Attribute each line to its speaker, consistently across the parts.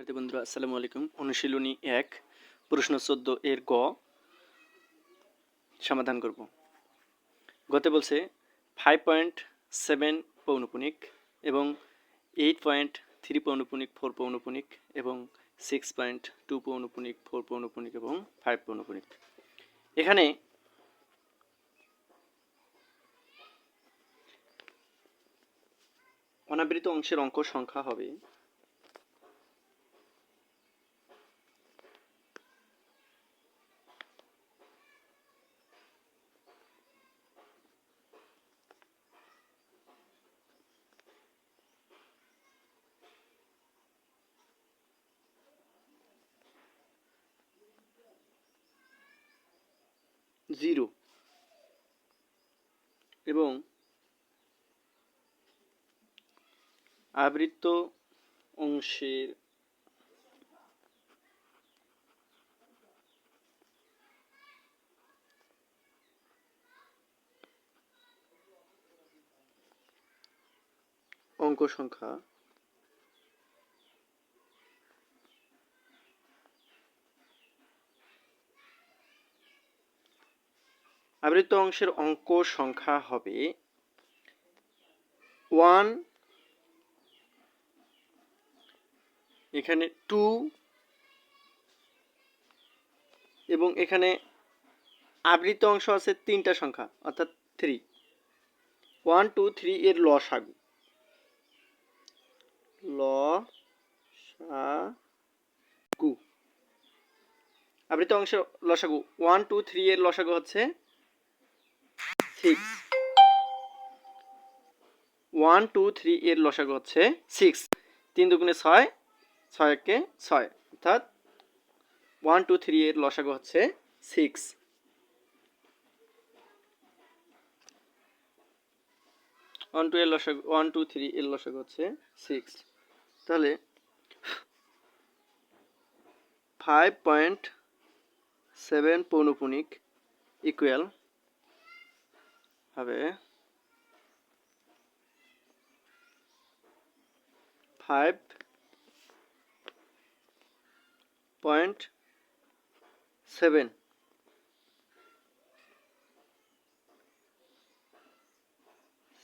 Speaker 1: শিক্ষার্থী বন্ধুরা আসসালামু আলাইকুম। অনুশীলনী ১ প্রশ্ন ১৪ এর গ সমাধান করব। গতে বলছে 5.7 পৌনপুনিক এবং 8.3 পৌনপুনিক 4 পৌনপুনিক এবং 6.2 পৌনপুনিক 4 পৌনপুনিক এবং 5 পৌনপুনিক। এখানে অনাবৃত অংশের অঙ্ক সংখ্যা হবে 0 এবং আবৃত অংশের অঙ্ক সংখ্যা আবৃত অংশের অঙ্ক সংখ্যা হবে 1, এখানে 2 এবং এখানে আবৃত অংশ আছে 3টা সংখ্যা অর্থাৎ 3। 1, 2, 3 এর লসাগু আবৃত অংশের লসাগু 1, 2, 3 এর লসাগু হচ্ছে 6। 1, 2, 3 এর লসাগু হচ্ছে 6। 3 দুগুণে 6, 6 একে 6 অর্থাৎ 1, 2, 3 এর লসাগু হচ্ছে 6। 1, 2 এর লসাগু 1, 2, 3 এর লসাগু হচ্ছে 6। তাহলে 5.7 পৌনপুনিক ইকুয়াল হবে 5.7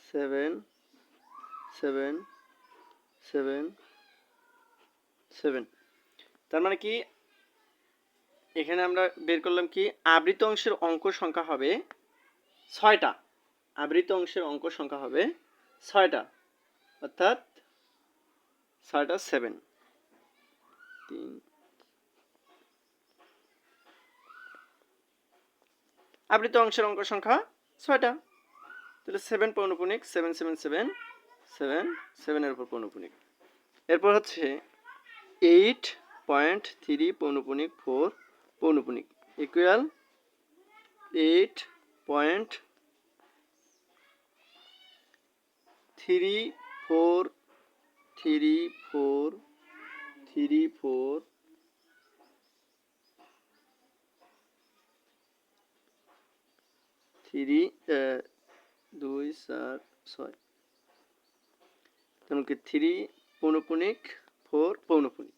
Speaker 1: 7 7 7 7। তার মানে কি এখানে আমরা বের করলাম কি আবৃত অংশের অঙ্ক সংখ্যা হবে 6টা। আবৃত অংশের অঙ্ক সংখ্যা হবে 6টা অর্থাৎ 6টা 7 3 আবৃত অংশের অঙ্ক সংখ্যা 6টা। তাহলে 7 পৌনপুনিক 7 7 7 7 7 এর উপর পৌনপুনিক। এরপর হচ্ছে 8.3 পৌনপুনিক 4 পৌনপুনিক ইকুয়াল 8.34 2 4 6 তেমন কি 3 পৌনপুনিক 4 পৌনপুনিক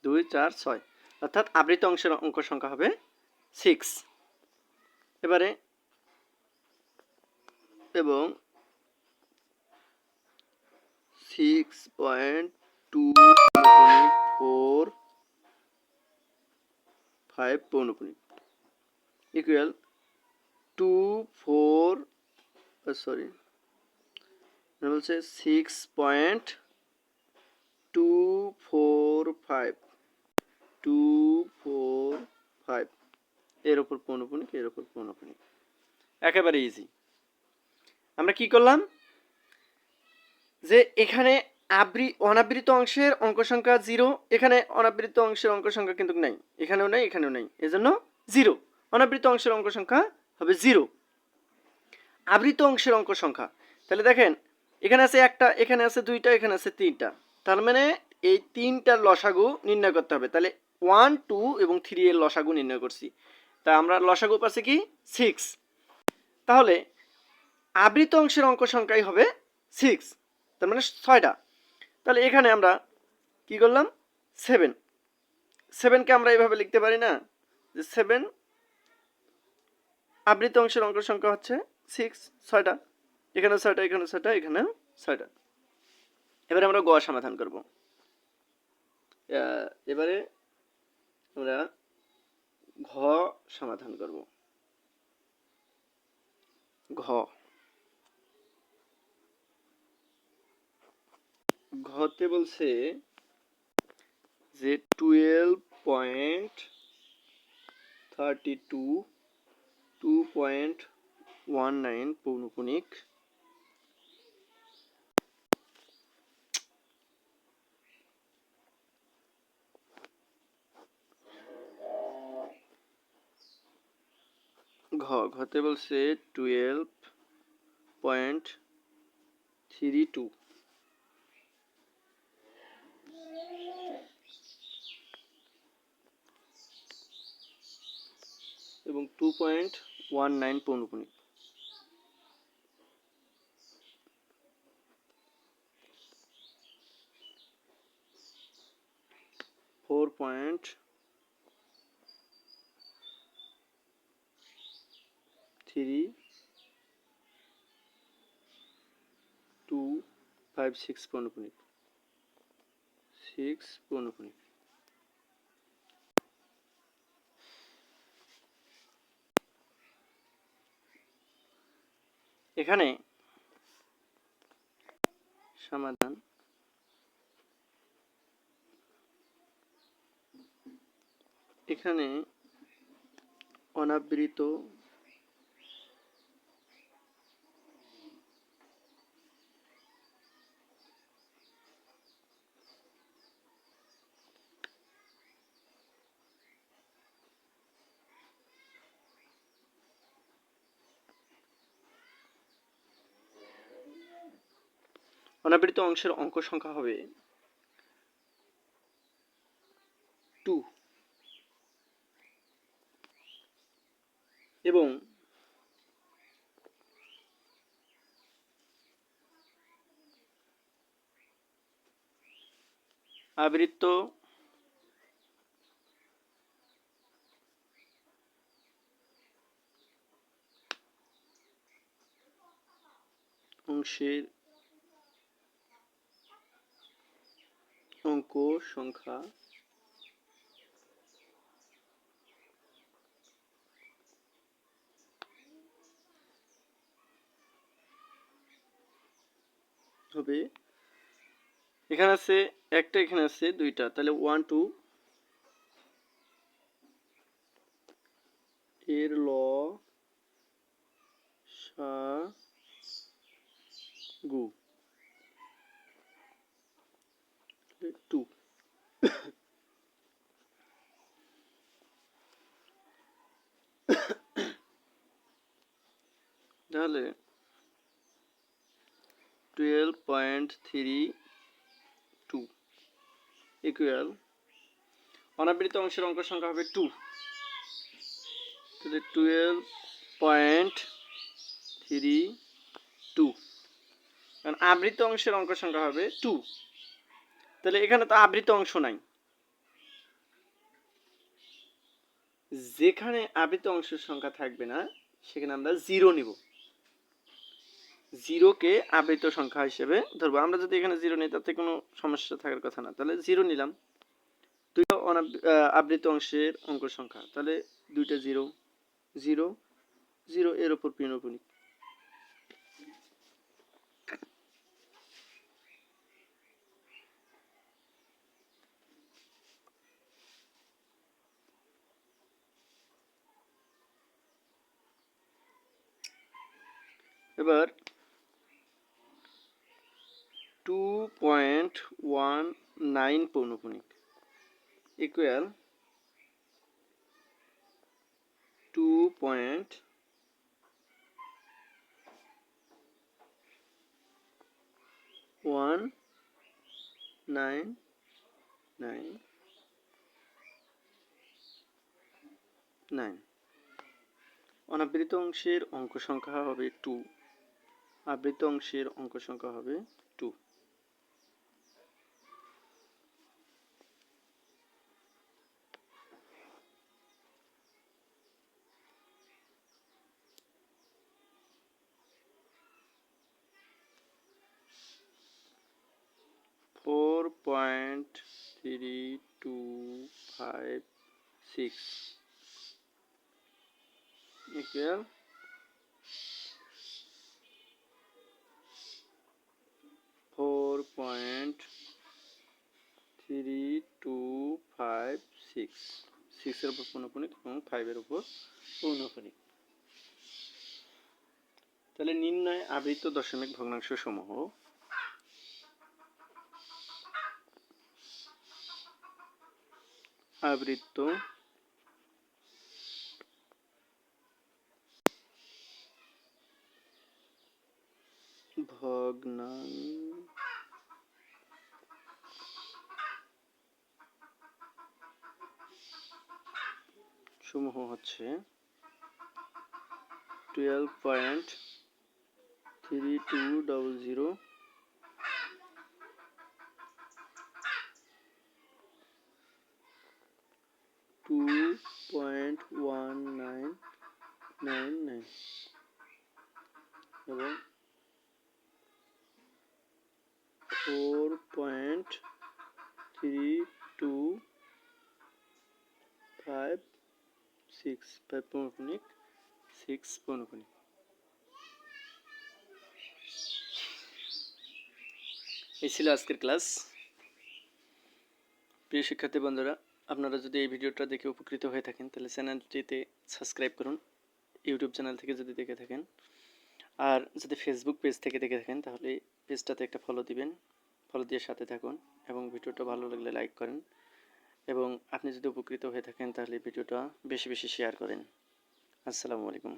Speaker 1: 2 4 6 অর্থাৎ আবৃত অংশের অঙ্ক সংখ্যা হবে 6। এবারে এবং 6.2 পৌনপুনিক 4 5 পৌনপুনিক ইকুয়াল 2 4 সরি বলছে 6.245 245 এর উপর পৌনপুনিক এর উপর পৌনপুনিক একেবারে ইজি। আমরা কি করলাম যে এখানে অনাবৃত অংশের অঙ্ক সংখ্যা 0, এখানে অনাবৃত অংশের অঙ্ক সংখ্যা কিন্তু নাই, এখানেও নাই এখানেও নাই, এজন্য 0। অনাবৃত অংশের অঙ্ক সংখ্যা হবে 0। আবৃত অংশের অঙ্ক সংখ্যা তাহলে দেখেন এখানে আছে একটা, এখানে আছে দুইটা, এখানে আছে তিনটা, তার মানে এই তিনটার লসাগু নির্ণয় করতে হবে। তাহলে 1, 2 এবং 3 এর লসাগু নির্ণয় করছি, তা আমরা লসাগু পাচ্ছি কি 6। তাহলে আবৃত অংশের অঙ্ক সংখ্যাই হবে 6। তার মানে 6টা। তাহলে এখানে আমরা কি করলাম 7, 7কে আমরা এইভাবে লিখতে পারি না যে 7 আবৃত অংশের অঙ্ক সংখ্যা হচ্ছে 6, 6টা, এখানে 6টা, এখানে 6টা, এখানেও 6টা। এবারে আমরা গ সমাধান করব। এবারে আমরা ঘ সমাধান করব। ঘতে বলছে যে 12.32 2.19 পৌনঃপুনিক ঘতে বলছে 12.32 এবং 2.19 পৌনঃপুনিক। 4.3256 পৌনঃপুনিক 6 পৌনঃপুনিক। এখানে সমাধান এখানে অনাবৃত অংশের অঙ্ক সংখ্যা হবে 2 এবং আবৃত অংশের অঙ্ক সংখ্যা হবে, এখানে আছে একটা, এখানে আছে দুইটা, তাহলে 1 2 এর ল সা গু 2। তাহলে 12.32 ইকুয়াল অনাবৃত অংশের অঙ্ক সংখ্যা হবে 2। তাহলে 12.32, কারণ আবৃত অংশের অঙ্ক সংখ্যা হবে 2। তাহলে এখানে তো আবৃত অংশ নাই, যেখানে আবৃত অংশের সংখ্যা থাকবে না সেখানে আমরা 0 নিব, 0কে আবৃত সংখ্যা হিসেবে ধরবো। আমরা যদি এখানে 0 নিই তাতে কোনো সমস্যা থাকার কথা না, তাহলে 0 নিলাম। দুইটা আবৃত অংশের অঙ্ক সংখ্যা, তাহলে দুইটা 0 0 0 এর উপর পৌনঃপুনিক। এবার 2.19 পৌনঃপুনিক ইকুয়াল 2.199 অনাবৃত অংশের অঙ্ক সংখ্যা হবে 2, আবৃত অংশের অঙ্ক সংখ্যা হবে 2। 4.3256 equal 4.3256 6 এর উপর পৌনঃপুনিক এবং 5 এর উপর পৌনঃপুনিক। তাহলে নির্ণয় আবৃত দশমিক ভগ্নাংশ সমূহ। আবৃত ভগ্নাংশ সমূহ হচ্ছে 12.3200, 2.1999 এবং 4.3256 পৌনঃপুনিক 6 পৌনঃপুনিক। এই ছিল আজকের ক্লাস। প্রিয় শিক্ষার্থী বন্ধুরা, আপনারা যদি এই ভিডিওটা দেখে উপকৃত হয়ে থাকেন তাহলে চ্যানেলটিতে সাবস্ক্রাইব করুন, ইউটিউব চ্যানেল থেকে যদি দেখে থাকেন। আর যদি ফেসবুক পেজ থেকে দেখে থাকেন তাহলে পেজটাতে একটা ফলো দিবেন, ফলো দিয়ে সাথে থাকুন এবং ভিডিওটা ভালো লাগলে লাইক করেন এবং আপনি যদি উপকৃত হয়ে থাকেন তাহলে ভিডিওটা বেশি বেশি শেয়ার করেন। আসসালামু আলাইকুম।